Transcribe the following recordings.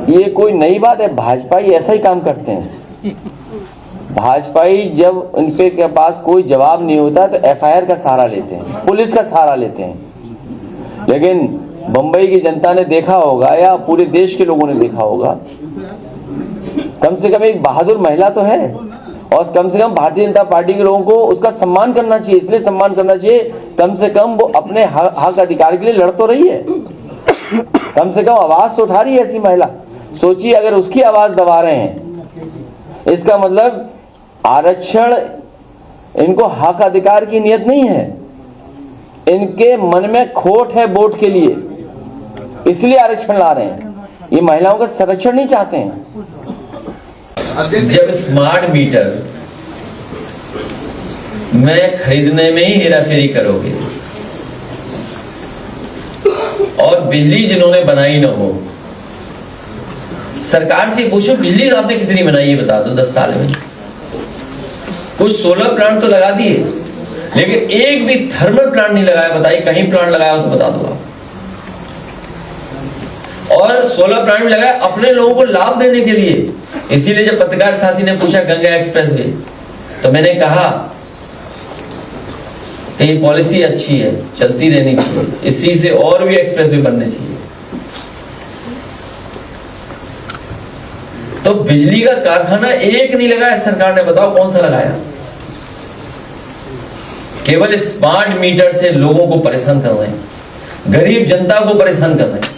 ये कोई नई बात है, भाजपाई ऐसा ही काम करते हैं। भाजपाई जब उनके के पास कोई जवाब नहीं होता तो एफआईआर का सहारा लेते हैं, पुलिस का सहारा लेते हैं। लेकिन बंबई की जनता ने देखा होगा या पूरे देश के लोगों ने देखा होगा, कम से कम एक बहादुर महिला तो है, और कम से कम भारतीय जनता पार्टी के लोगों को उसका सम्मान करना चाहिए। इसलिए सम्मान करना चाहिए, कम से कम वो अपने हक अधिकार के लिए लड़ तो रही है, कम से कम आवाज तो उठा रही है ऐसी महिला। सोचिए अगर उसकी आवाज दबा रहे हैं, इसका मतलब आरक्षण, इनको हक अधिकार की नियत नहीं है, इनके मन में खोट है वोट के लिए, इसलिए आरक्षण ला रहे हैं। ये महिलाओं का संरक्षण नहीं चाहते हैं। जब स्मार्ट मीटर में खरीदने में ही हेराफेरी करोगे और बिजली जिन्होंने बनाई ना हो, सरकार से पूछो बिजली आपने कितनी बनाई है बता दो 10 साल में। कुछ सोलर प्लांट तो लगा दिए, लेकिन एक भी थर्मल प्लांट नहीं लगाया। बताइए कहीं प्लांट लगाया हो तो बता दो आप। और सोलर प्लांट भी लगाया अपने लोगों को लाभ देने के लिए। इसीलिए जब पत्रकार साथी ने पूछा गंगा एक्सप्रेसवे, तो मैंने कहा कि ये पॉलिसी अच्छी है, चलती रहनी चाहिए, इसी से और भी एक्सप्रेसवे बनने चाहिए। तो बिजली का कारखाना एक नहीं लगाया सरकार ने, बताओ कौन सा लगाया? केवल स्मार्ट मीटर से लोगों को परेशान कर रहे हैं, गरीब जनता को परेशान कर रहे हैं।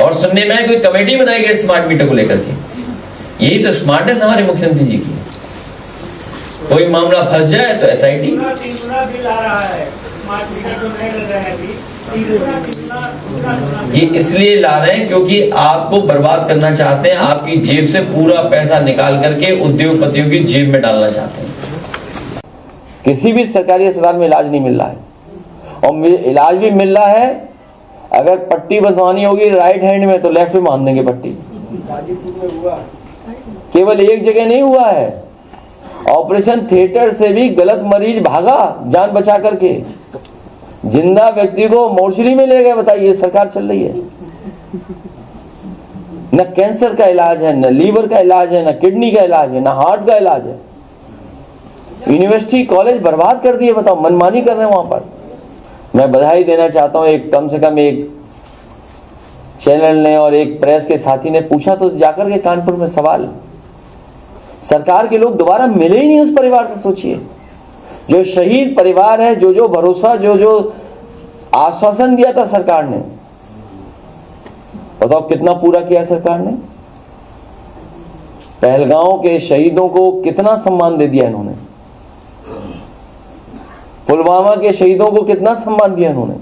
और सुनने में कोई कमेटी बनाई गई स्मार्ट मीटर को लेकर के। यही तो स्मार्टनेस हमारे मुख्यमंत्री जी की। कोई मामला फंस जाए तो एसआईटी। ये इसलिए ला रहे हैं क्योंकि आपको बर्बाद करना चाहते हैं, आपकी जेब से पूरा पैसा निकाल करके उद्योगपतियों की जेब में डालना चाहते हैं। किसी भी सरकारी अस्पताल में इलाज नहीं मिल रहा है, और इलाज भी मिल रहा है, अगर पट्टी बंधवानी होगी राइट हैंड में तो लेफ्ट में बांध देंगे पट्टी। केवल एक जगह नहीं हुआ है, ऑपरेशन थिएटर से भी गलत मरीज भागा जान बचा करके, जिंदा व्यक्ति को मोर्चरी में ले गए। बताइए सरकार चल रही है, न कैंसर का इलाज है, न लीवर का इलाज है, न किडनी का इलाज है, न हार्ट का इलाज है। यूनिवर्सिटी कॉलेज बर्बाद कर दिए, बताओ, मनमानी कर रहे हैं वहां पर। मैं बधाई देना चाहता हूं, एक कम से कम एक चैनल ने और एक प्रेस के साथी ने पूछा तो जाकर के कानपुर में सवाल, सरकार के लोग दोबारा मिले ही नहीं उस परिवार से। सोचिए, जो शहीद परिवार है, जो जो भरोसा, जो जो आश्वासन दिया था सरकार ने, बताओ कितना पूरा किया सरकार ने। पहलगांव के शहीदों को कितना सम्मान दे दिया इन्होंने, पुलवामा के शहीदों को कितना सम्मान दिया इन्होंने।